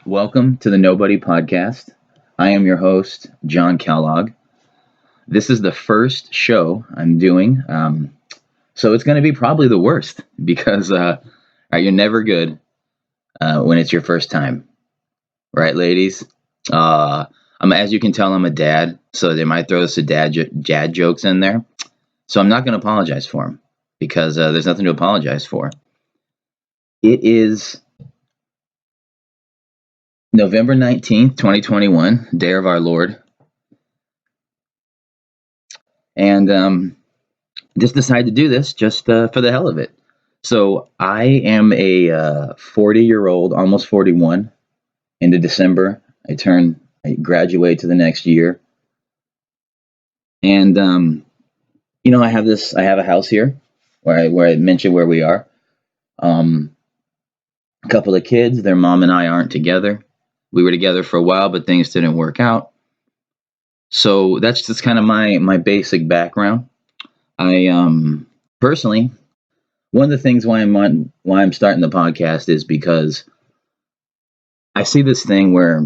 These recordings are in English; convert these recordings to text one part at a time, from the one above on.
Welcome to the Nobody Podcast. I am your host, John Kellogg. This is the first show I'm doing, so it's going to be probably the worst because you're never good when it's your first time, right, ladies? As you can tell, I'm a dad, so they might throw some dad jokes in there. So I'm not going to apologize for them because there's nothing to apologize for. It is November 19th, 2021, day of our Lord. And just decided to do this just for the hell of it. So I am a 40-year-old, almost 41. Into December, I graduate to the next year, and I have a house here where I mentioned where we are. Um, a couple of kids, their mom and I aren't together. We were together for a while, but things didn't work out. So that's just kind of my basic background. I personally, one of the things why I'm starting the podcast is because I see this thing where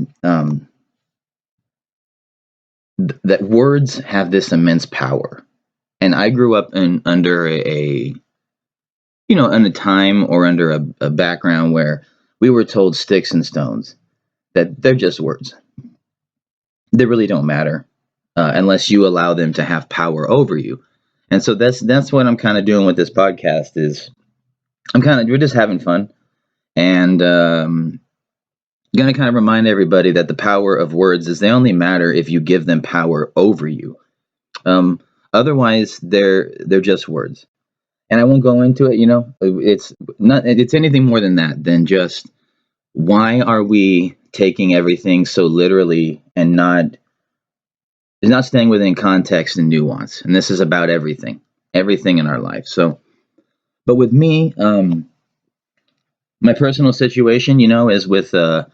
that words have this immense power, and I grew up under in a time or under a background where we were told sticks and stones that they're just words. They really don't matter unless you allow them to have power over you. And so that's what I'm kind of doing with this podcast is we're just having fun and going to kind of remind everybody that the power of words is they only matter if you give them power over you. Otherwise, they're just words. And I won't go into it. It's anything more than that than just why are we taking everything so literally and not staying within context and nuance. And this is about everything in our life. So, but with me, my personal situation, is with the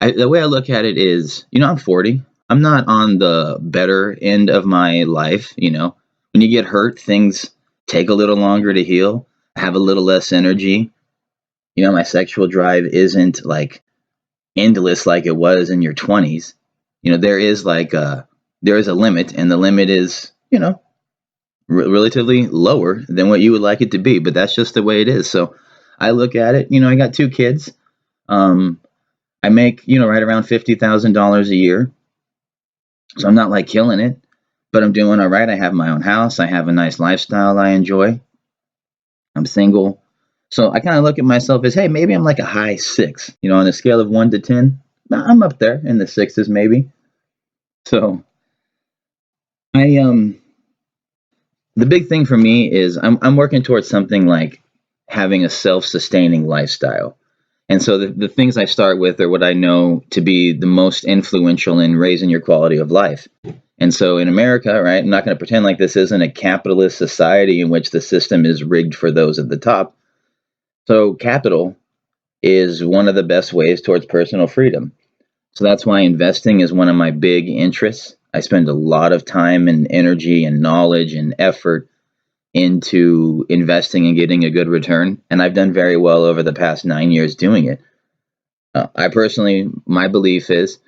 way I look at it is, I'm 40. I'm not on the better end of my life. When you get hurt, things take a little longer to heal. I have a little less energy. My sexual drive isn't like endless like it was in your 20s. There is there is a limit, and the limit is, relatively lower than what you would like it to be. But that's just the way it is. So I look at it. I got two kids. Um, I make, right around $50,000 a year. So I'm not like killing it, but I'm doing all right. I have my own house. I have a nice lifestyle I enjoy. I'm single. So I kind of look at myself as, hey, maybe I'm like a high six, on a scale of 1 to 10. I'm up there in the sixes, maybe. So I, the big thing for me is I'm working towards something like having a self-sustaining lifestyle. And so the things I start with are what I know to be the most influential in raising your quality of life. And so in America, right, I'm not going to pretend like this isn't a capitalist society in which the system is rigged for those at the top. So capital is one of the best ways towards personal freedom. So that's why investing is one of my big interests. I spend a lot of time and energy and knowledge and effort into investing and getting a good return. And I've done very well over the past 9 years doing it. My belief is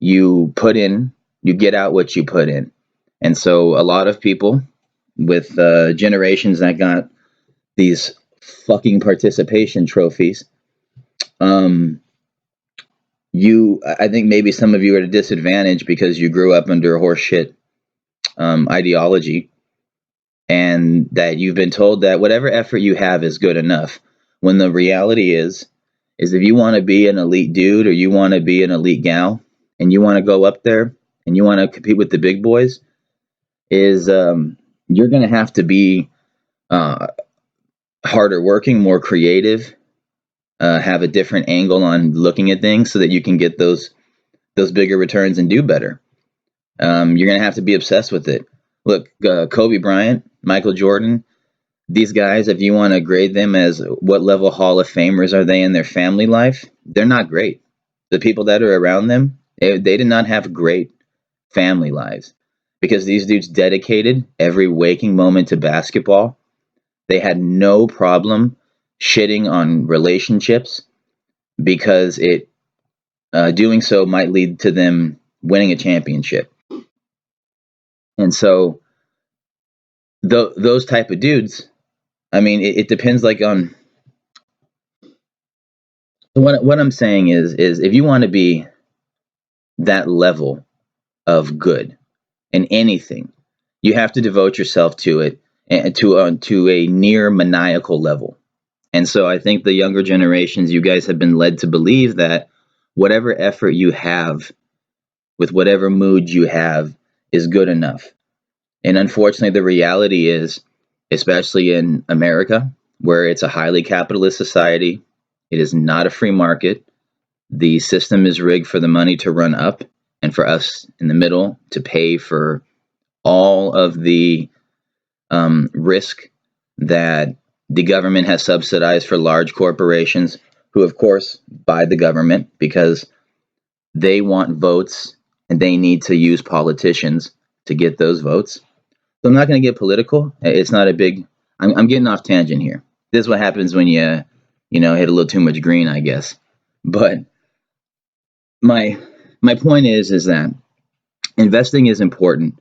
you put in, you get out what you put in. And so a lot of people with generations that got these fucking participation trophies, um, I think maybe some of you are at a disadvantage because you grew up under a horseshit ideology, and that you've been told that whatever effort you have is good enough. When the reality is if you want to be an elite dude or you want to be an elite gal and you want to go up there and you want to compete with the big boys, is you're going to have to be uh, harder working, more creative, have a different angle on looking at things so that you can get those bigger returns and do better. You're going to have to be obsessed with it. Look, Kobe Bryant, Michael Jordan, these guys, if you want to grade them as what level Hall of Famers are they in their family life, they're not great. The people that are around them, they did not have great family lives because these dudes dedicated every waking moment to basketball. They had no problem shitting on relationships because doing so might lead to them winning a championship. And so those type of dudes, I mean, it depends like on what I'm saying is if you want to be that level of good in anything, you have to devote yourself to it and to a near maniacal level. And so I think the younger generations, you guys have been led to believe that whatever effort you have with whatever mood you have is good enough. And unfortunately, the reality is, especially in America, where it's a highly capitalist society, it is not a free market. The system is rigged for the money to run up and for us in the middle to pay for all of the risk that the government has subsidized for large corporations, who, of course, buy the government because they want votes and they need to use politicians to get those votes. So I'm not going to get political. It's not a big. I'm getting off tangent here. This is what happens when you hit a little too much green, I guess. But my my point is that investing is important,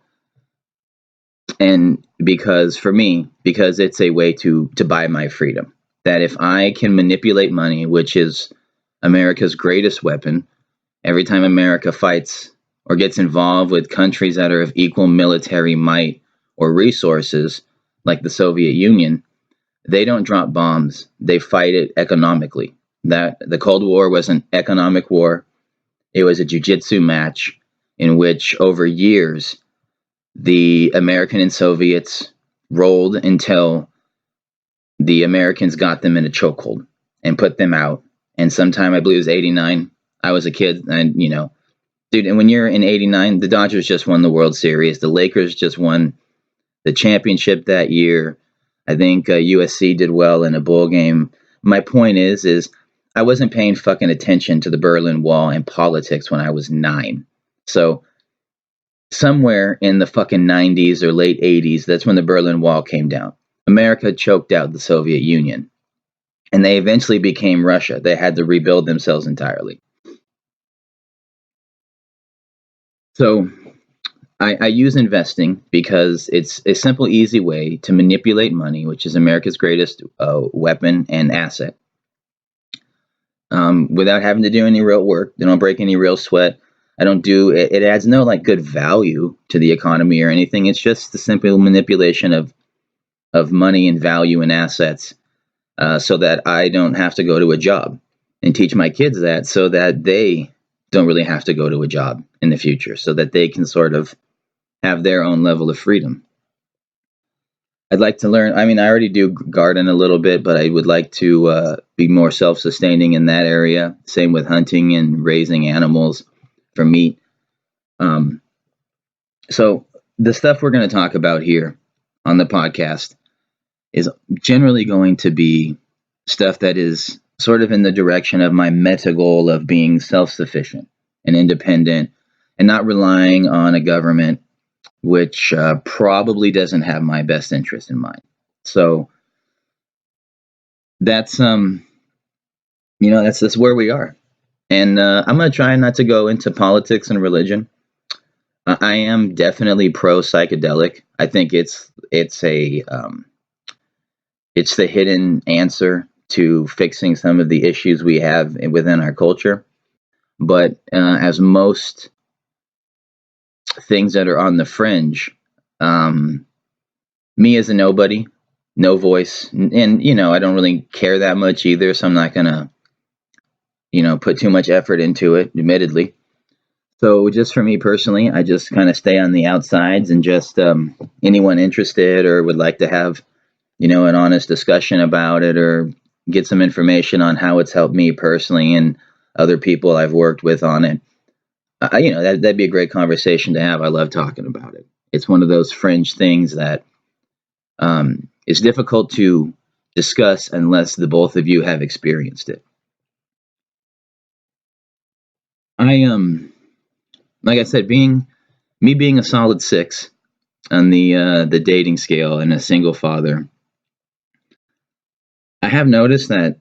and because for me, because it's a way to buy my freedom. That if I can manipulate money, which is America's greatest weapon, every time America fights or gets involved with countries that are of equal military might or resources, like the Soviet Union, they don't drop bombs. They fight it economically. That the Cold War was an economic war. It was a jujitsu match in which over years the American and Soviets rolled until the Americans got them in a chokehold and put them out. And sometime I believe it was '89. I was a kid, and dude. And when you're in '89, the Dodgers just won the World Series. The Lakers just won the championship that year. I think USC did well in a bowl game. My point is I wasn't paying fucking attention to the Berlin Wall and politics when I was 9. So somewhere in the fucking 90s or late 80s, that's when the Berlin Wall came down. America choked out the Soviet Union, and they eventually became Russia. They had to rebuild themselves entirely. So I use investing because it's a simple, easy way to manipulate money, which is America's greatest weapon and asset, without having to do any real work. They don't break any real sweat. I don't do it. It adds no like good value to the economy or anything. It's just the simple manipulation of money and value and assets, so that I don't have to go to a job, and teach my kids that so that they don't really have to go to a job in the future, so that they can sort of have their own level of freedom. I'd like to learn. I mean, I already do garden a little bit, but I would like to be more self sustaining in that area. Same with hunting and raising animals for meat. Um, so, the stuff we're going to talk about here on the podcast is generally going to be stuff that is sort of in the direction of my meta goal of being self sufficient and independent and not relying on a government which probably doesn't have my best interest in mind. So that's that's where we are, and I'm gonna try not to go into politics and religion. I am definitely pro psychedelic. I think it's the hidden answer to fixing some of the issues we have within our culture. But as most things that are on the fringe, um, me as a nobody, no voice, and I don't really care that much either, so I'm not gonna put too much effort into it, admittedly. So just for me personally, I just kind of stay on the outsides, and just anyone interested or would like to have an honest discussion about it, or get some information on how it's helped me personally and other people I've worked with on it. That'd be a great conversation to have. I love talking about it. It's one of those fringe things that is difficult to discuss unless the both of you have experienced it. I like I said, being a solid 6 on the dating scale and a single father, I have noticed that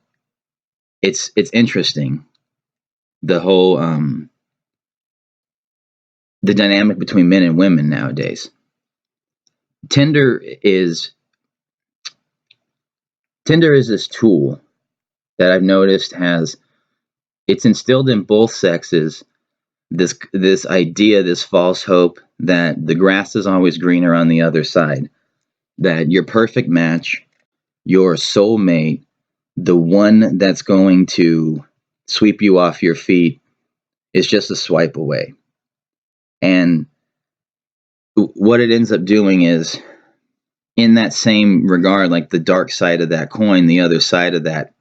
it's interesting the whole the dynamic between men and women nowadays. Tinder is Tinder is this tool that I've noticed has it's instilled in both sexes this idea, this false hope that the grass is always greener on the other side, that your perfect match, your soulmate, the one that's going to sweep you off your feet is just a swipe away. And what it ends up doing is, in that same regard, like the dark side of that coin, the other side of that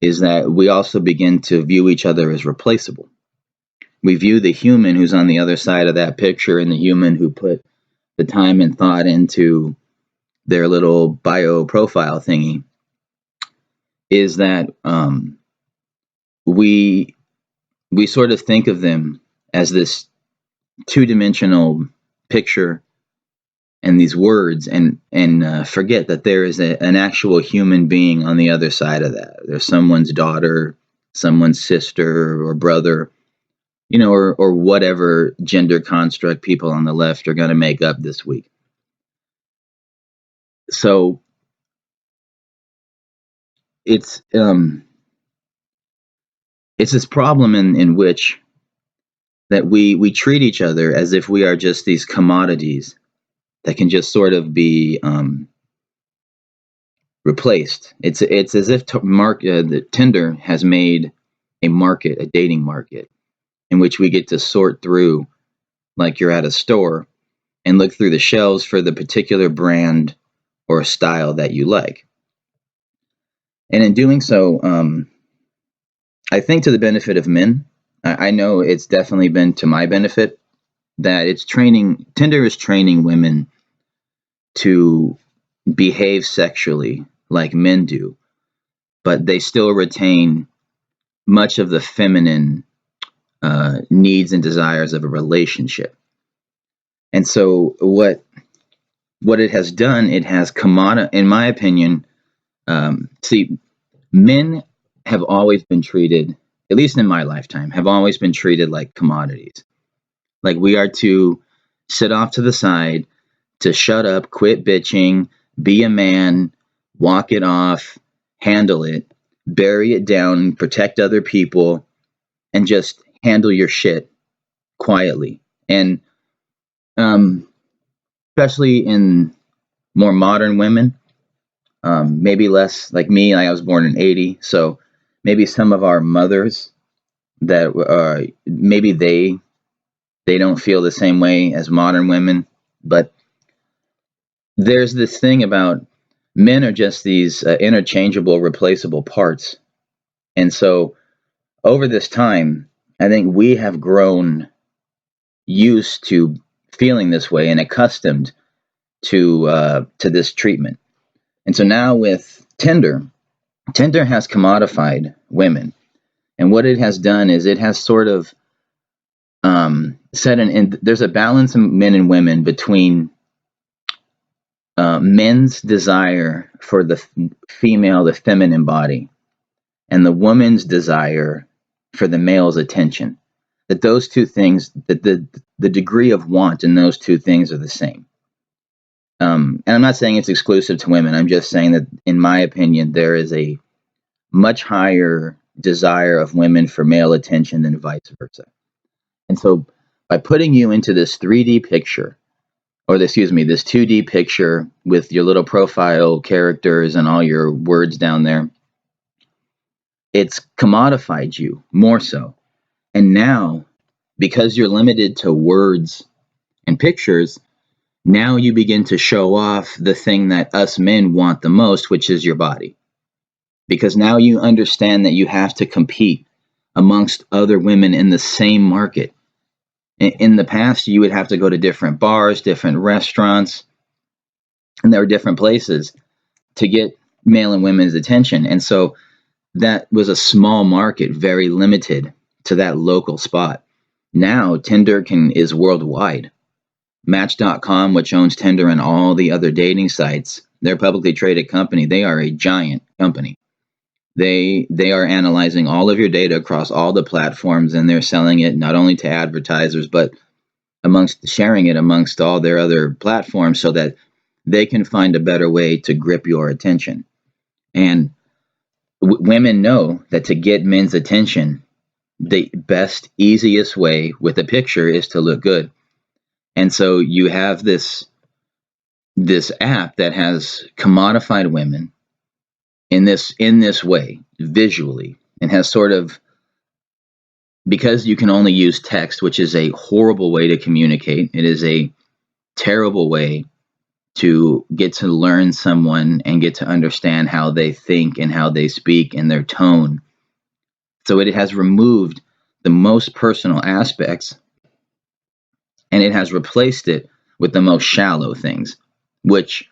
is that we also begin to view each other as replaceable. We view the human who's on the other side of that picture and the human who put the time and thought into their little bio profile thingy is that we sort of think of them as this two-dimensional picture and these words and forget that there is an actual human being on the other side of that. There's someone's daughter, someone's sister or brother, or whatever gender construct people on the left are going to make up this week. So it's this problem in which that we treat each other as if we are just these commodities that can just sort of be replaced. It's as if the Tinder has made a market, a dating market, in which we get to sort through, like you're at a store, and look through the shelves for the particular brand or style that you like. And in doing so, I think to the benefit of men. I know it's definitely been to my benefit that Tinder is training women to behave sexually like men do, but they still retain much of the feminine needs and desires of a relationship. And so what it has done, it has in my opinion, see, men have always been treated, at least in my lifetime, have always been treated like commodities. Like we are to sit off to the side, to shut up, quit bitching, be a man, walk it off, handle it, bury it down, protect other people, and just handle your shit quietly. And especially in more modern women, maybe less like me. I was born in '80, so maybe some of our mothers that maybe they don't feel the same way as modern women, but there's this thing about men are just these interchangeable, replaceable parts. And so over this time, I think we have grown used to feeling this way and accustomed to this treatment. And so now with Tinder has commodified women. And what it has done is it has sort of there's a balance in men and women between men's desire for the female, the feminine body, and the woman's desire for the male's attention. That those two things, that the degree of want in those two things are the same. And I'm not saying it's exclusive to women. I'm just saying that, in my opinion, there is a much higher desire of women for male attention than vice versa. And so, by putting you into this 3D picture, this 2D picture with your little profile characters and all your words down there, it's commodified you more so. And now, because you're limited to words and pictures, now you begin to show off the thing that us men want the most, which is your body. Because now you understand that you have to compete amongst other women in the same market. In the past, you would have to go to different bars, different restaurants, and there were different places to get male and women's attention. And so that was a small market, very limited to that local spot. Now Tinder is worldwide. Match.com, which owns Tinder and all the other dating sites, they're a publicly traded company. They are a giant company. They are analyzing all of your data across all the platforms, and they're selling it not only to advertisers, but amongst sharing it amongst all their other platforms so that they can find a better way to grip your attention. And women know that to get men's attention, the best, easiest way with a picture is to look good. And so you have this app that has commodified women in this way visually, and has sort of, because you can only use text, which is a horrible way to communicate. It is a terrible way to get to learn someone and get to understand how they think and how they speak and their tone. So it has removed the most personal aspects, and it has replaced it with the most shallow things, which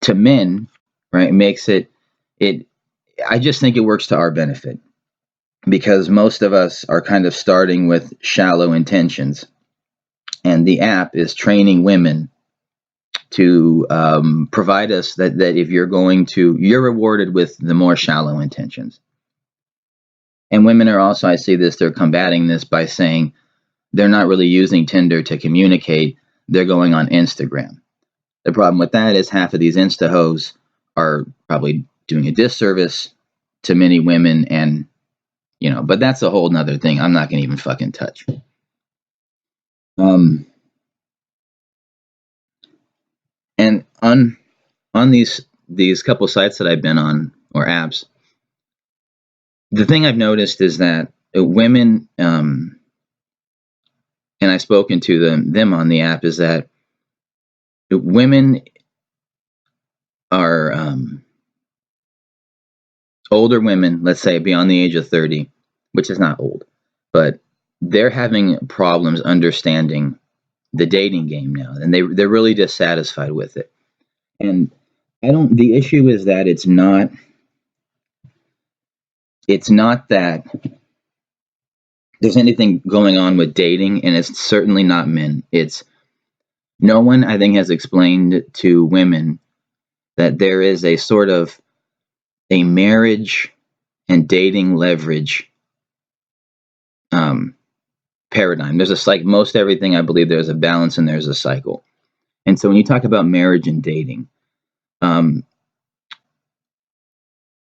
to men, right, makes it I just think it works to our benefit, because most of us are kind of starting with shallow intentions, and the app is training women to provide us that if you're rewarded with the more shallow intentions. And women are also, I see this, they're combating this by saying they're not really using Tinder to communicate, they're going on Instagram. The problem with that is half of these Insta hoes are probably doing a disservice to many women, and but that's a whole nother thing I'm not gonna even fucking touch. And on these couple sites that I've been on, or apps, the thing I've noticed is that women, and I've spoken to them on the app, is that women are older women, let's say beyond the age of 30, which is not old, but they're having problems understanding the dating game now, and they're really dissatisfied with it. And I don't. The issue is that it's not that there's anything going on with dating, and it's certainly not men. It's no one, I think, has explained to women that there is a sort of a marriage and dating leverage paradigm. There's like most everything, I believe there's a balance and there's a cycle. And so when you talk about marriage and dating, um,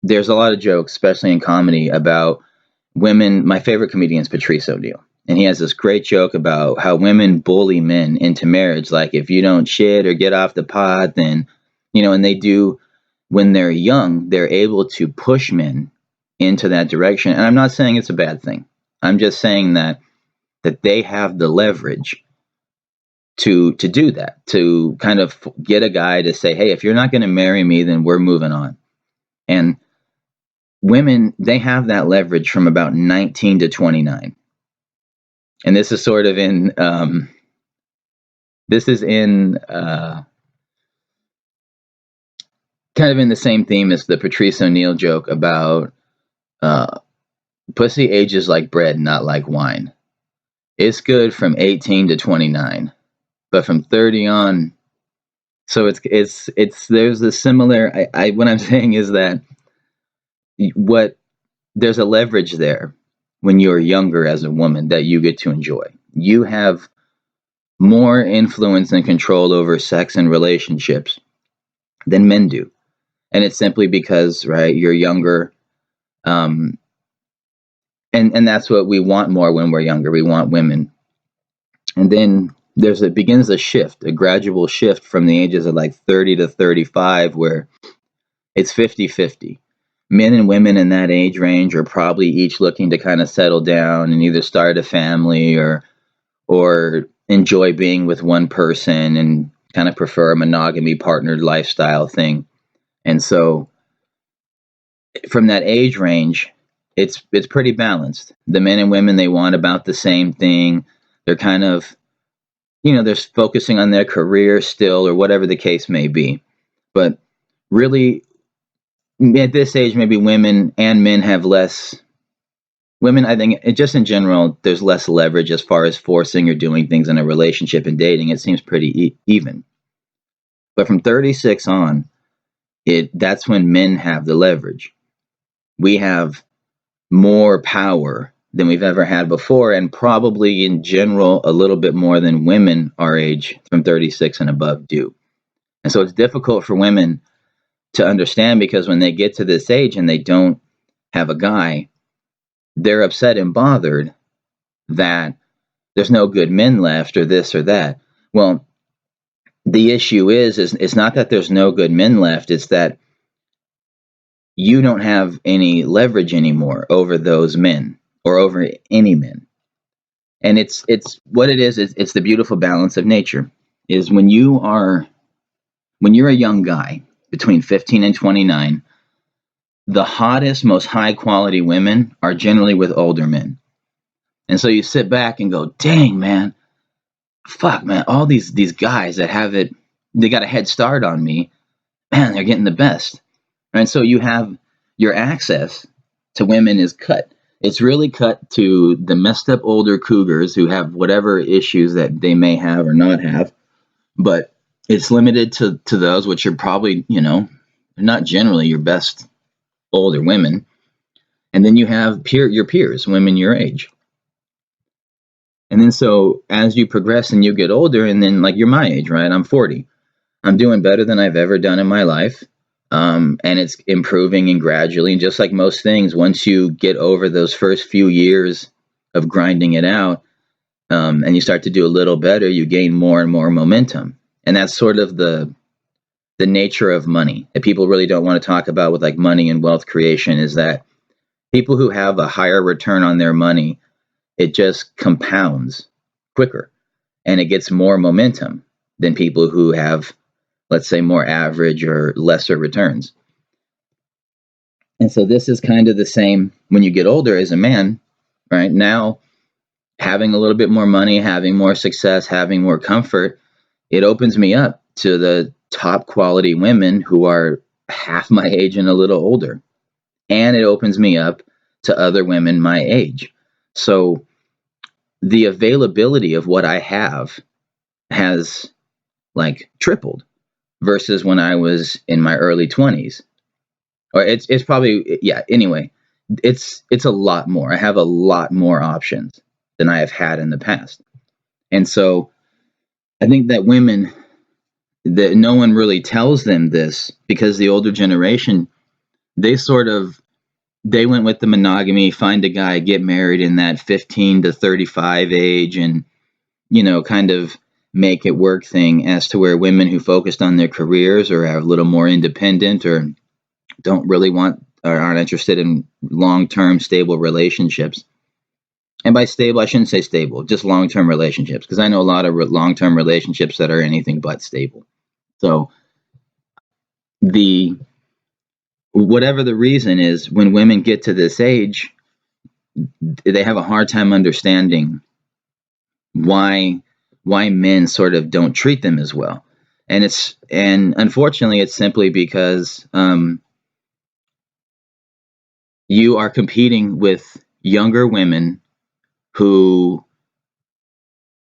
there's a lot of jokes, especially in comedy, about women. My favorite comedian is Patrice O'Neill, and he has this great joke about how women bully men into marriage. Like, if you don't shit or get off the pot, then, and they do, when they're young, they're able to push men into that direction. And I'm not saying it's a bad thing. I'm just saying that they have the leverage to do that, to kind of get a guy to say, hey, if you're not going to marry me, then we're moving on. And women, they have that leverage from about 19 to 29. And this is sort of in this is in kind of in the same theme as the Patrice O'Neill joke about pussy ages like bread, not like wine. It's good from 18 to 29, but from 30 on. So it's there's a similar. I what I'm saying is that what there's a leverage there when you're younger as a woman that you get to enjoy. You have more influence and control over sex and relationships than men do. And it's simply because, right, you're younger. Um, and that's what we want more when we're younger. We want women. And then it begins a shift, a gradual shift from the ages of like 30 to 35, where it's 50-50. Men and women in that age range are probably each looking to kind of settle down and either start a family or enjoy being with one person and kind of prefer a monogamy partnered lifestyle thing. And so from that age range, it's pretty balanced. The men and women, they want about the same thing. They're kind of, they're focusing on their career still, or whatever the case may be. But really, at this age, maybe women and men have less. Women, I think, just in general, there's less leverage as far as forcing or doing things in a relationship and dating. It seems pretty even. But from 36 on, that's when men have the leverage. we have more power than we've ever had before, and probably in general a little bit more than women our age from 36 and above do. And so it's difficult for women to understand, because when they get to this age and they don't have a guy, they're upset and bothered that there's no good men left or this or that. Well, the issue is it's not that there's no good men left, it's that you don't have any leverage anymore over those men or over any men. And it's what it is, it's the beautiful balance of nature. Is when you're a young guy between 15 and 29, the hottest, most high quality women are generally with older men. And so you sit back and go, dang, man, fuck, man, all these guys that have it, they got a head start on me, man, they're getting the best. And so you have your access to women is cut. It's really cut to the messed up older cougars who have whatever issues that they may have or not have, but it's limited to those, which are probably, not generally your best older women. And then you have your peers, women your age. And then so as you progress and you get older, and then like you're my age, right? I'm 40. I'm doing better than I've ever done in my life. And it's improving and gradually. And just like most things, once you get over those first few years of grinding it out, and you start to do a little better, you gain more and more momentum. And that's sort of the nature of money that people really don't want to talk about with like money and wealth creation, is that people who have a higher return on their money, it just compounds quicker and it gets more momentum than people who have, let's say, more average or lesser returns. And so this is kind of the same when you get older as a man, right? Now, having a little bit more money, having more success, having more comfort, it opens me up to the top quality women who are half my age and a little older. And it opens me up to other women my age. So the availability of what I have has like tripled versus when I was in my early 20s. Or it's probably, yeah, anyway, it's a lot more. I have a lot more options than I have had in the past. And so I think that women, that no one really tells them this, because the older generation, they sort of, they went with the monogamy, find a guy, get married in that 15 to 35 age, and kind of make it work thing, as to where women who focused on their careers or are a little more independent or don't really want or aren't interested in long-term stable relationships. And by stable, I shouldn't say stable, just long-term relationships, because I know a lot of long-term relationships that are anything but stable. So the whatever the reason is, when women get to this age, they have a hard time understanding why men sort of don't treat them as well. And unfortunately it's simply because you are competing with younger women who,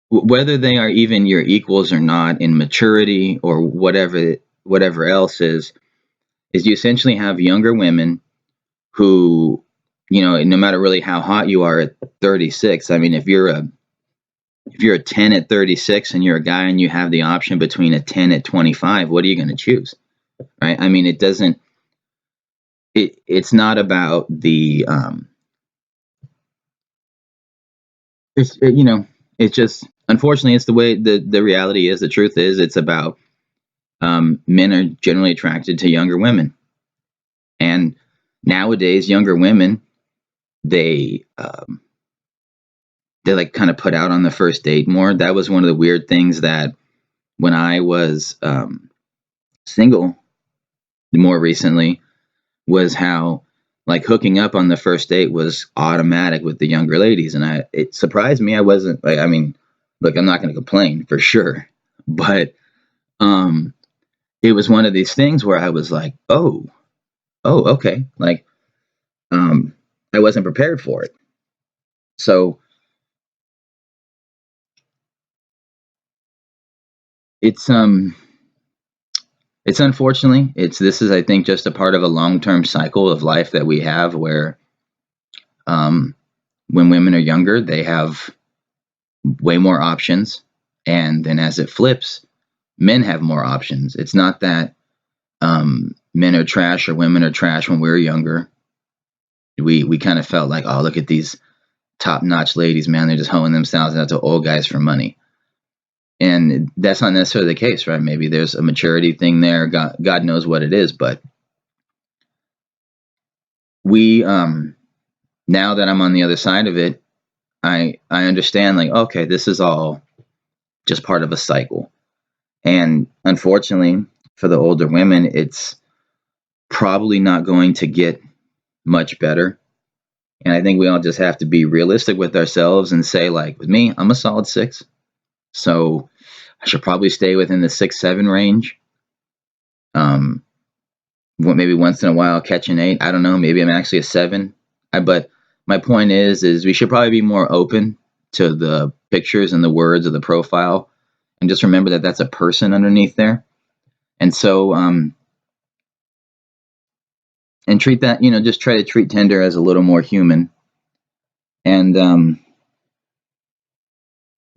whether they are even your equals or not in maturity or whatever else, is you essentially have younger women who, no matter really how hot you are at 36. I mean, if you're a 10 at 36 and you're a guy and you have the option between a 10 at 25, what are you going to choose? Right? I mean, it's not about the it's just, unfortunately, it's the way the reality is. The truth is, it's about men are generally attracted to younger women. And nowadays younger women, they they like kind of put out on the first date more. That was one of the weird things that when I was single more recently, was how like hooking up on the first date was automatic with the younger ladies. And it surprised me. I wasn't like, I mean, look, I'm not going to complain for sure, but um it was one of these things where I was like, oh, okay, like I wasn't prepared for it. So it's It's unfortunately, this is, I think, just a part of a long-term cycle of life that we have where, um, when women are younger, they have way more options. And then as it flips, men have more options. It's not that, men are trash or women are trash when we were younger. We kind of felt like, oh, look at these top-notch ladies, man. They're just hoeing themselves out to old guys for money. And that's not necessarily the case, right? Maybe there's a maturity thing there. God knows what it is. But we, now that I'm on the other side of it, I understand, like, okay, this is all just part of a cycle. And unfortunately, for the older women, it's probably not going to get much better. And I think we all just have to be realistic with ourselves and say, like, with me, I'm a solid 6. So I should probably stay within the 6-7 range. Um, maybe once in a while catch an 8. I don't know. Maybe I'm actually a 7. But my point is we should probably be more open to the pictures and the words of the profile, and just remember that that's a person underneath there. And so, and treat that, just try to treat Tinder as a little more human, and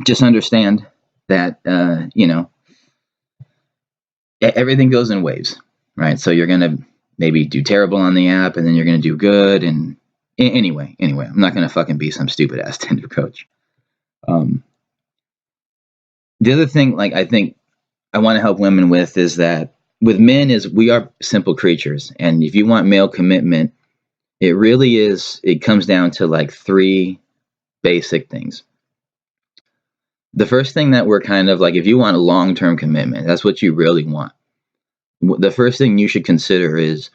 just understand that, everything goes in waves, right? So you're gonna maybe do terrible on the app, and then you're gonna do good. And anyway, I'm not gonna fucking be some stupid ass Tinder coach. The other thing, like, I think I want to help women with is that with men is we are simple creatures, and if you want male commitment, it really is. It comes down to like 3 basic things. The first thing that we're kind of like, if you want a long-term commitment, that's what you really want. The first thing you should consider is,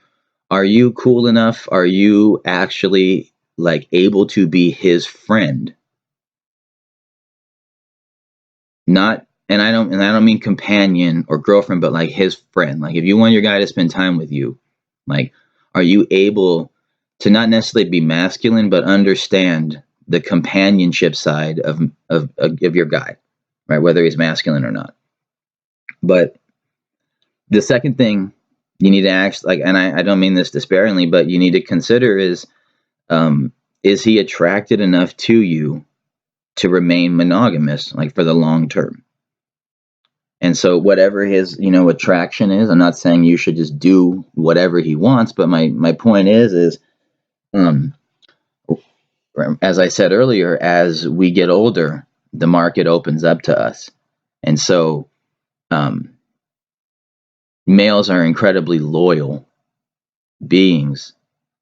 are you cool enough? Are you actually like able to be his friend? Not, and I don't mean companion or girlfriend, but like his friend. Like if you want your guy to spend time with you, like, are you able to not necessarily be masculine, but understand the companionship side of your guy, right? Whether he's masculine or not. But the second thing you need to ask, like, and I don't mean this disparagingly, but you need to consider is he attracted enough to you to remain monogamous, like for the long term? And so whatever his, attraction is, I'm not saying you should just do whatever he wants, but my point is, um, as I said earlier, as we get older, the market opens up to us. And so, um, males are incredibly loyal beings,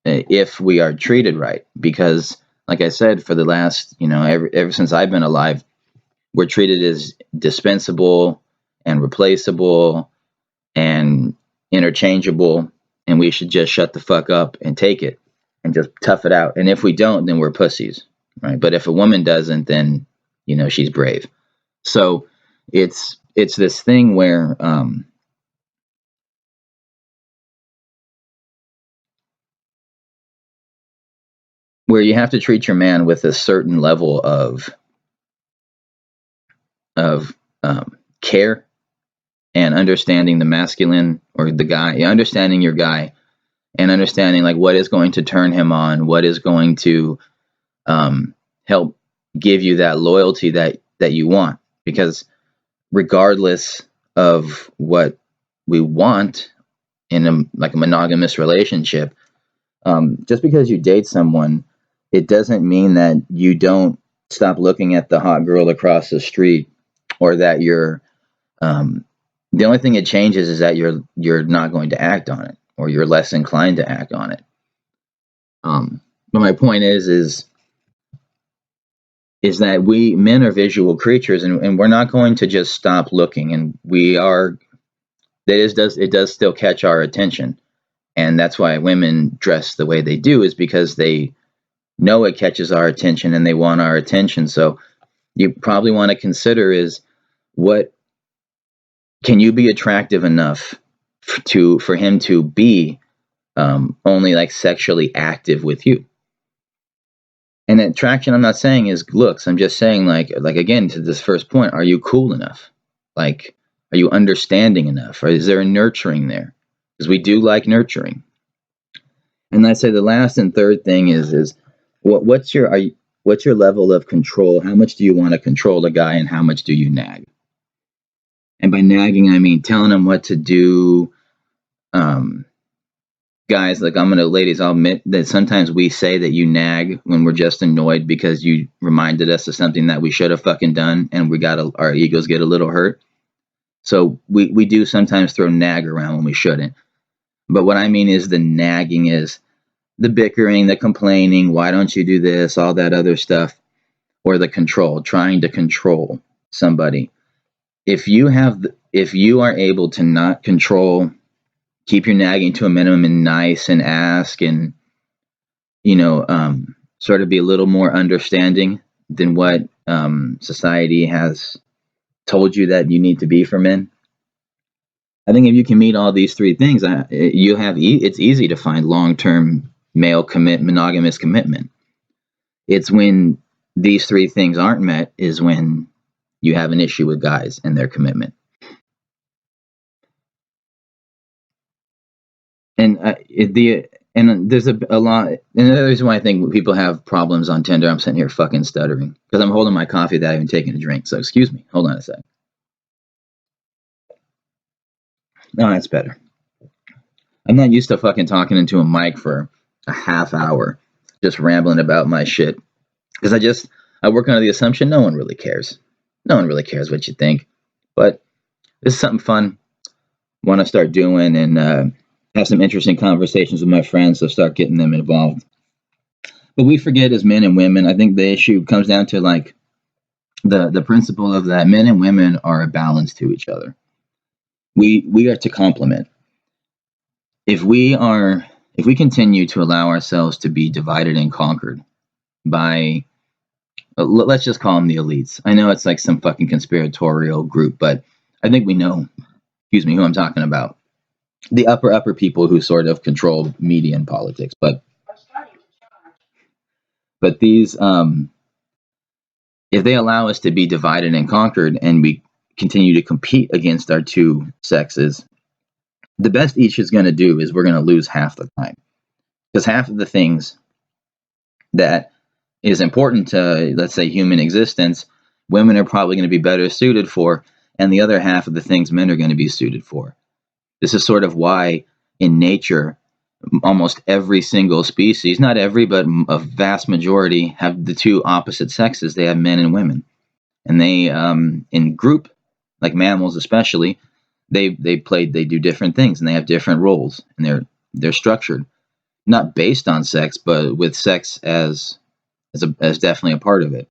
if we are treated right. Because, like I said, for the last, ever since I've been alive, we're treated as dispensable and replaceable and interchangeable, and we should just shut the fuck up and take it and just tough it out. And if we don't, then we're pussies, right? But if a woman doesn't, then she's brave. So it's this thing where you have to treat your man with a certain level of care and understanding the masculine, or the guy, understanding your guy, and understanding like what is going to turn him on, what is going to, help give you that loyalty that you want. Because regardless of what we want in a monogamous relationship, just because you date someone, it doesn't mean that you don't stop looking at the hot girl across the street, or that you're, um, the only thing it changes is that you're not going to act on it, or you're less inclined to act on it. But my point is that we men are visual creatures, and we're not going to just stop looking, and we are, it does still catch our attention. And that's why women dress the way they do, is because they know it catches our attention and they want our attention. So you probably want to consider is, what can you be attractive enough for him to be, only like sexually active with you? And attraction, I'm not saying is looks. I'm just saying, like again, to this first point, are you cool enough? Like, Are you understanding enough? Or is there a nurturing there? Because we do like nurturing. And I'd say the last and third thing is what's your level of control? How much do you want to control a guy, and how much do you nag? And by nagging, I mean telling him what to do. Um, Guys, like ladies, I'll admit that sometimes we say that you nag when we're just annoyed because you reminded us of something that we should have fucking done, and our egos get a little hurt. So we do sometimes throw nag around when we shouldn't. But what I mean is the nagging is the bickering, the complaining, why don't you do this, all that other stuff, or the control, trying to control somebody. If you are able to not control, keep your nagging to a minimum and nice and ask and sort of be a little more understanding than what society has told you that you need to be for men. I think if you can meet all these three things, it's easy to find long-term monogamous commitment. It's when these three things aren't met is when you have an issue with guys and their commitment. And there's a lot. And another reason why I think people have problems on Tinder. I'm sitting here fucking stuttering because I'm holding my coffee that I haven't taken a drink. So excuse me. Hold on a sec. No, that's better. I'm not used to fucking talking into a mic for a half hour, just rambling about my shit. Because I work under the assumption no one really cares. No one really cares what you think. But this is something fun. Want to start doing and have some interesting conversations with my friends. So start getting them involved. But we forget as men and women. I think the issue comes down to like the principle of that men and women are a balance to each other. We are to complement. If we continue to allow ourselves to be divided and conquered by let's just call them the elites. I know it's like some fucking conspiratorial group, but I think we know, excuse me, who I'm talking about. The upper people who sort of control media and politics. But these if they allow us to be divided and conquered and we continue to compete against our two sexes, the best each is going to do is we're going to lose half the time. Because half of the things that is important to, let's say, human existence, women are probably going to be better suited for, and the other half of the things men are going to be suited for. This is sort of why in nature, almost every single species, not every, but a vast majority, have the two opposite sexes. They have men and women. And they, in group, like mammals especially, they do different things and they have different roles, and they're structured not based on sex, but with sex as definitely a part of it.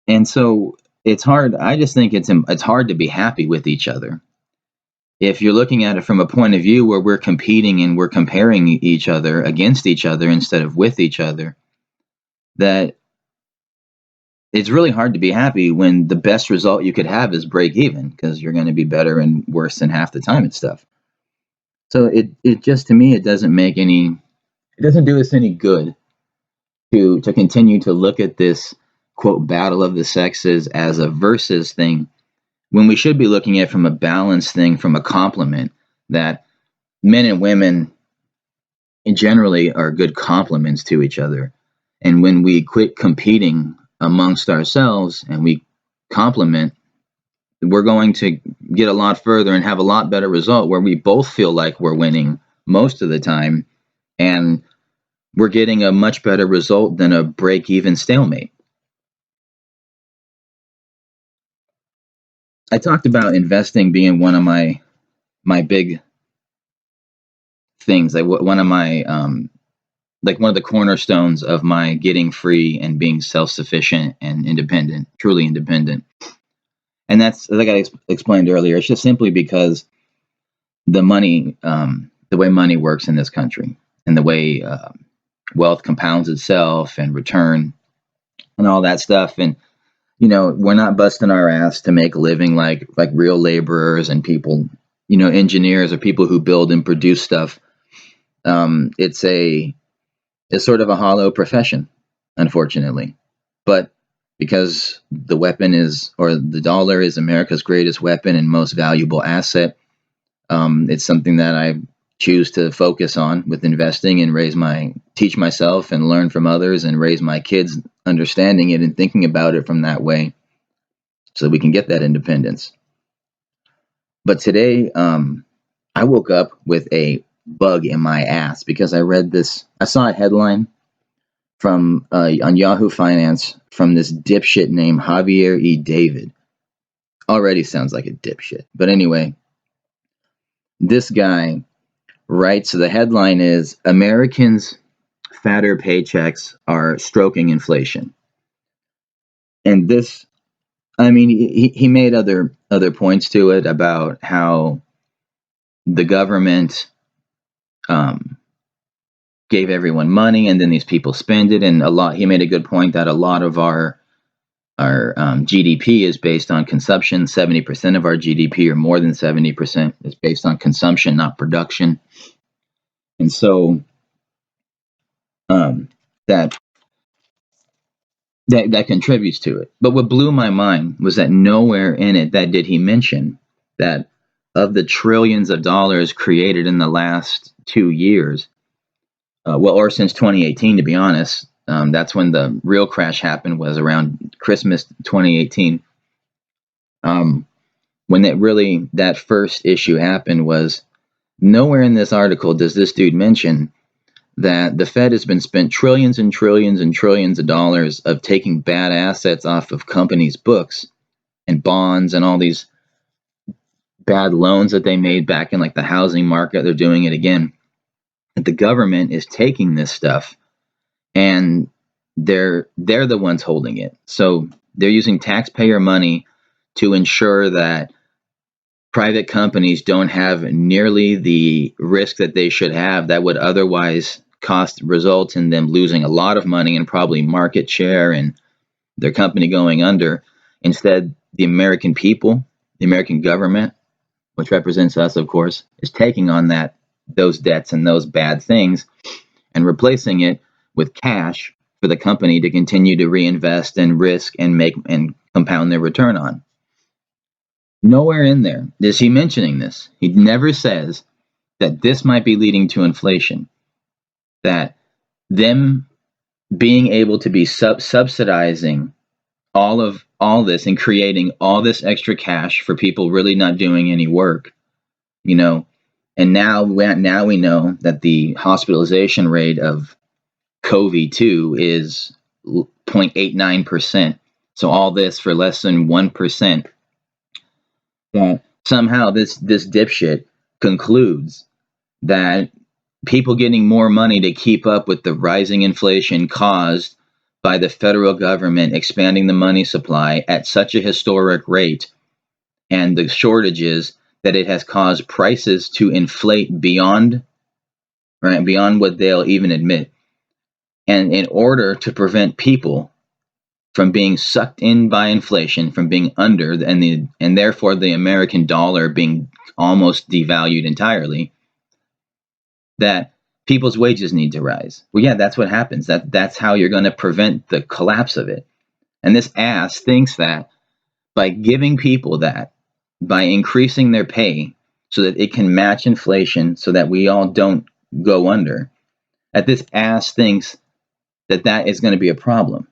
And so it's hard. I just think it's hard to be happy with each other if you're looking at it from a point of view where we're competing and we're comparing each other against each other instead of with each other. That it's really hard to be happy when the best result you could have is break even, because you're going to be better and worse than half the time and stuff. So it just, to me, it doesn't do us any good to continue to look at this quote battle of the sexes as a versus thing, when we should be looking at it from a balanced thing, from a complement, that men and women generally are good complements to each other. And when we quit competing amongst ourselves and we complement, we're going to get a lot further and have a lot better result where we both feel like we're winning most of the time, and we're getting a much better result than a break-even stalemate. I talked about investing being one of my big things, like one of my like one of the cornerstones of my getting free and being self-sufficient and independent, truly independent. And that's, like I explained earlier, it's just simply because the way money works in this country, and the way wealth compounds itself and return and all that stuff. And we're not busting our ass to make a living like real laborers and people, engineers or people who build and produce stuff. It's sort of a hollow profession, unfortunately. But because the weapon is, or the dollar is America's greatest weapon and most valuable asset. It's something that I choose to focus on with investing and teach myself and learn from others and raise my kids understanding it and thinking about it from that way so that we can get that independence. But today, I woke up with a bug in my ass because I saw a headline from on Yahoo Finance from this dipshit named Javier E. David. Already sounds like a dipshit. But anyway, this guy writes, so the headline is Americans' fatter paychecks are stroking inflation. And this, I mean, he made other points to it about how the government gave everyone money and then these people spend it, and he made a good point that a lot of our GDP is based on consumption. 70% of our GDP, or more than 70%, is based on consumption, not production. And so that contributes to it. But what blew my mind was that nowhere in it that did he mention that of the trillions of dollars created in the last 2 years, or since 2018, to be honest, that's when the real crash happened, was around Christmas 2018. When that first issue happened, was nowhere in this article does this dude mention that the Fed has been spent trillions and trillions and trillions of dollars of taking bad assets off of companies' books and bonds and all these bad loans that they made back in like the housing market. They're doing it again. That the government is taking this stuff and they're the ones holding it. So they're using taxpayer money to ensure that private companies don't have nearly the risk that they should have that would otherwise result in them losing a lot of money and probably market share and their company going under. Instead, the American people, the American government, which represents us, of course, is taking on those debts and those bad things and replacing it with cash for the company to continue to reinvest and risk and make and compound their return on. Nowhere in there is he mentioning this. He never says that this might be leading to inflation, that them being able to be subsidizing all this and creating all this extra cash for people really not doing any work, and now we know that the hospitalization rate of COVID-2 is 0.89%. So all this for less than 1%. That somehow this dipshit concludes that people getting more money to keep up with the rising inflation caused by the federal government expanding the money supply at such a historic rate and the shortages that it has caused prices to inflate beyond what they'll even admit. And in order to prevent people from being sucked in by inflation, from being under, and therefore the American dollar being almost devalued entirely, that people's wages need to rise. Well, yeah, that's what happens. That's how you're going to prevent the collapse of it. And this ass thinks that by giving people that, by increasing their pay so that it can match inflation so that we all don't go under, that this ass thinks that is going to be a problem.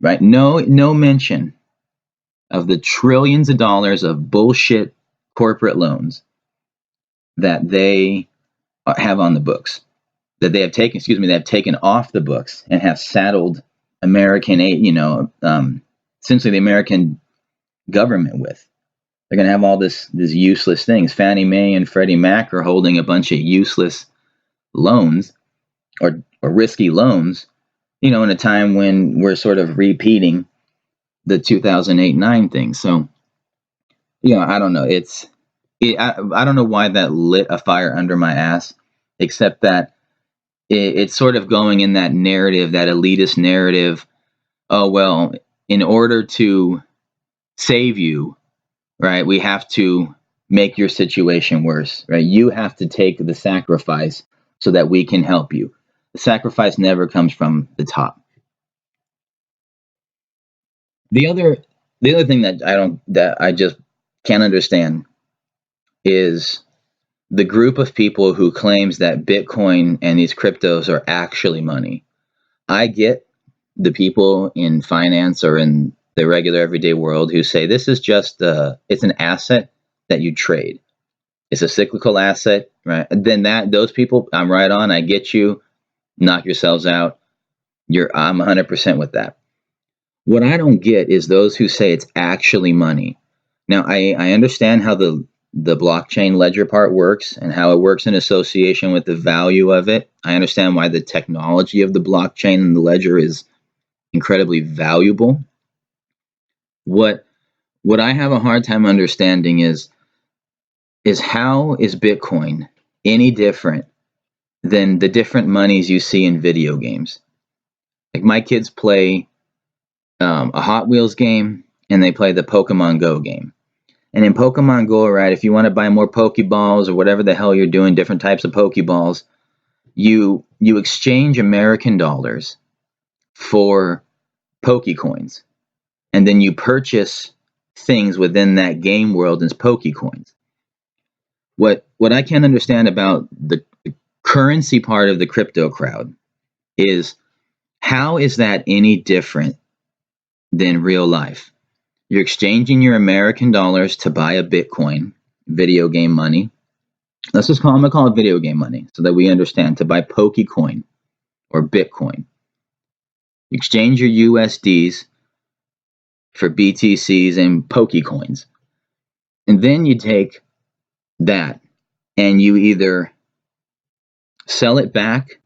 Right? No mention of the trillions of dollars of bullshit corporate loans that they have on the books, that they have taken off the books and have saddled American aid, essentially the American government with. They're going to have all these useless things. Fannie Mae and Freddie Mac are holding a bunch of useless loans or risky loans, in a time when we're sort of repeating the 2008-9 thing. So, I don't know. I don't know why that lit a fire under my ass, except that it's sort of going in that narrative, that elitist narrative. Oh, well, in order to save you, right, we have to make your situation worse, right? You have to take the sacrifice so that we can help you. The sacrifice never comes from the top. The other the other thing that I just can't understand is the group of people who claims that Bitcoin and these cryptos are actually money. I get the people in finance or in the regular everyday world who say this is just it's an asset that you trade. It's a cyclical asset, right? Then those people, I'm right on. I get you. Knock yourselves out. I'm 100% with that. What I don't get is those who say it's actually money. Now, I understand how the blockchain ledger part works and how it works in association with the value of it. I understand why the technology of the blockchain and the ledger is incredibly valuable. What what I have a hard time understanding is how is Bitcoin any different than the different monies you see in video games? Like my kids play a Hot Wheels game and they play the Pokemon Go game. And in Pokemon Go, right, if you want to buy more Pokeballs or whatever the hell you're doing, different types of Pokeballs, you exchange American dollars for Pokecoins, and then you purchase things within that game world as Pokecoins. What I can't understand about the currency part of the crypto crowd is how is that any different than real life? You're exchanging your American dollars to buy a Bitcoin, video game money. I'm gonna call it video game money so that we understand to buy Pokecoin or Bitcoin. You exchange your USDs for BTCs and Pokecoins. And then you take that and you either sell it back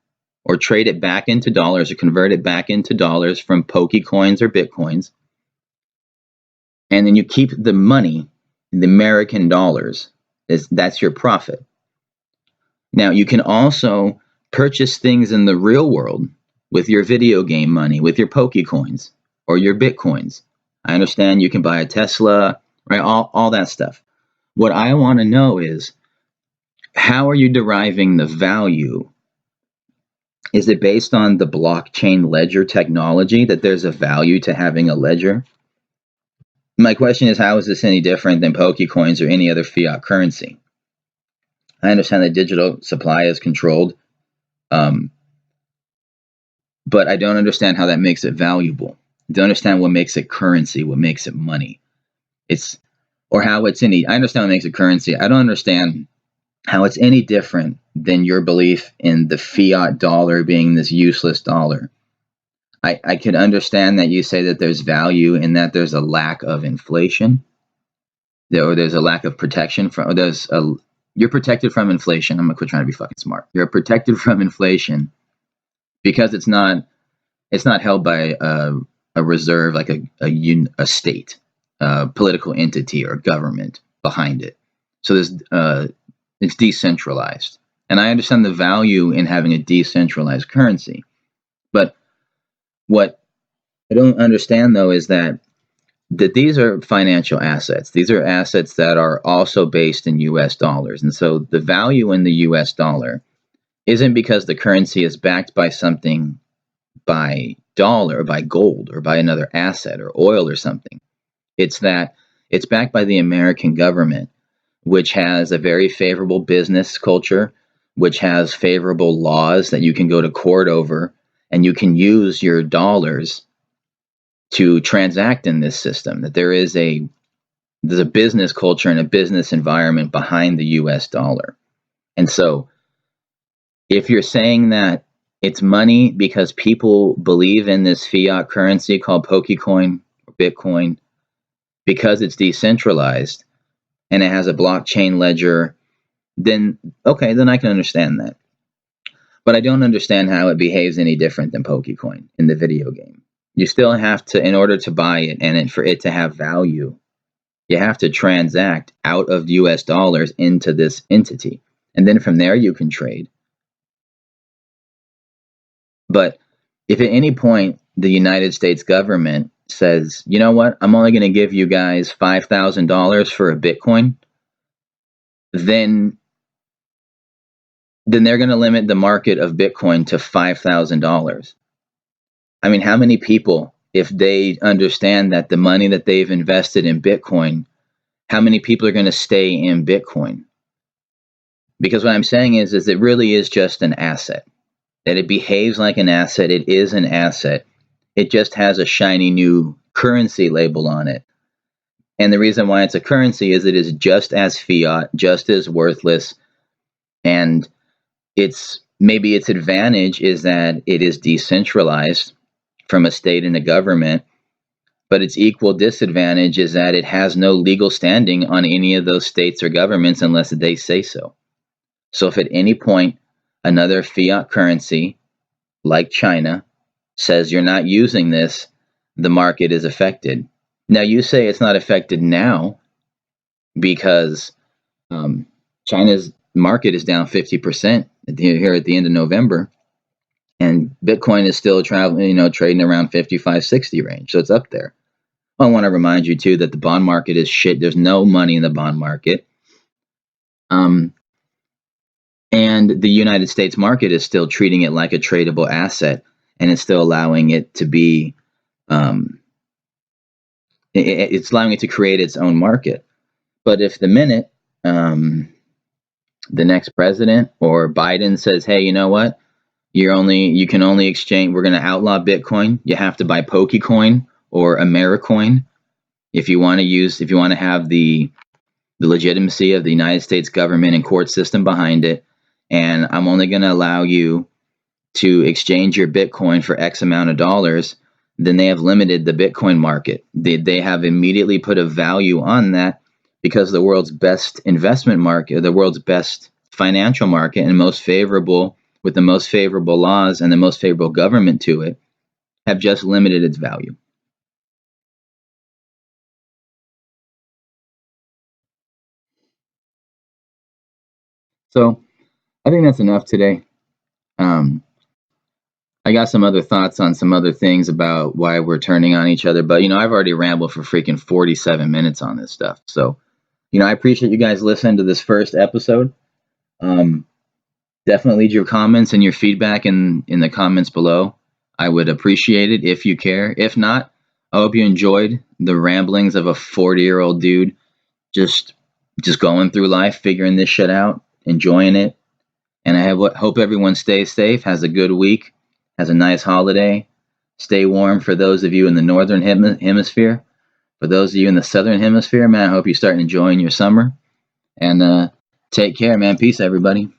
or trade it back into dollars or convert it back into dollars from Pokecoins or Bitcoins. And then you keep the money, the American dollars. That's your profit. Now, you can also purchase things in the real world with your video game money, with your Pokecoins or your Bitcoins. I understand you can buy a Tesla, right? All that stuff. What I want to know is how are you deriving the value? Is it based on the blockchain ledger technology that there's a value to having a ledger? My question is, how is this any different than Pokecoins or any other fiat currency? I understand that digital supply is controlled, um, but I don't understand how that makes it valuable. I don't understand what makes it currency, what makes it money. It's or how it's any. I understand what makes it currency. I don't understand how it's any different than your belief in the fiat dollar being this useless dollar. I could understand that you say that there's value in that there's a lack of inflation, or there's a lack of protection from, or you're protected from inflation. I'm gonna quit trying to be fucking smart. You're protected from inflation because it's not held by a reserve like a state, political entity or government behind it. So it's decentralized, and I understand the value in having a decentralized currency. But what I don't understand though is that these are financial assets. These are assets that are also based in US dollars. And so the value in the US dollar isn't because the currency is backed by something, by dollar or by gold or by another asset or oil or something. It's that it's backed by the American government, which has a very favorable business culture, which has favorable laws that you can go to court over, and you can use your dollars to transact in this system. That there's a business culture and a business environment behind the US dollar. And so if you're saying that it's money because people believe in this fiat currency called Pokecoin or Bitcoin because it's decentralized and it has a blockchain ledger, then okay, then I can understand that. But I don't understand how it behaves any different than Pokecoin in the video game. You still have to, in order to buy it for it to have value, you have to transact out of US dollars into this entity. And then from there you can trade. But if at any point the United States government says, you know what, I'm only going to give you guys $5,000 for a Bitcoin, then they're going to limit the market of Bitcoin to $5,000. I mean, how many people if they understand that the money that they've invested in Bitcoin, how many people are going to stay in Bitcoin? Because what I'm saying is it really is just an asset. That it behaves like an asset. It is an asset. It just has a shiny new currency label on it. And the reason why it's a currency is it is just as fiat, just as worthless, and maybe its advantage is that it is decentralized from a state and a government, but its equal disadvantage is that it has no legal standing on any of those states or governments unless they say so. So if at any point another fiat currency like China says you're not using this, the market is affected. Now you say it's not affected now because China's market is down 50% here at the end of November, and Bitcoin is still traveling, trading around 55, 60 range. So it's up there. I want to remind you too that the bond market is shit. There's no money in the bond market. And the United States market is still treating it like a tradable asset, and it's still allowing it to be, it's allowing it to create its own market. But if the minute the next president or Biden says, "Hey, you know what? You can only exchange. We're going to outlaw Bitcoin. You have to buy Pokecoin or Americoin if you want to have the legitimacy of the United States government and court system behind it. And I'm only going to allow you to exchange your Bitcoin for X amount of dollars." Then they have limited the Bitcoin market. They have immediately put a value on that because the world's best investment market, the world's best financial market, and most favorable with the most favorable laws and the most favorable government to it, have just limited its value. So I think that's enough today. Um, I got some other thoughts on some other things about why we're turning on each other, but I've already rambled for freaking 47 minutes on this stuff. So, I appreciate you guys listening to this first episode. Um, Definitely leave your comments and your feedback in the comments below. I would appreciate it if you care. If not, I hope you enjoyed the ramblings of a 40-year-old dude just going through life, figuring this shit out, enjoying it. And hope everyone stays safe, has a good week, has a nice holiday. Stay warm for those of you in the northern hemisphere. For those of you in the southern hemisphere, man, I hope you start enjoying your summer. And take care, man. Peace, everybody.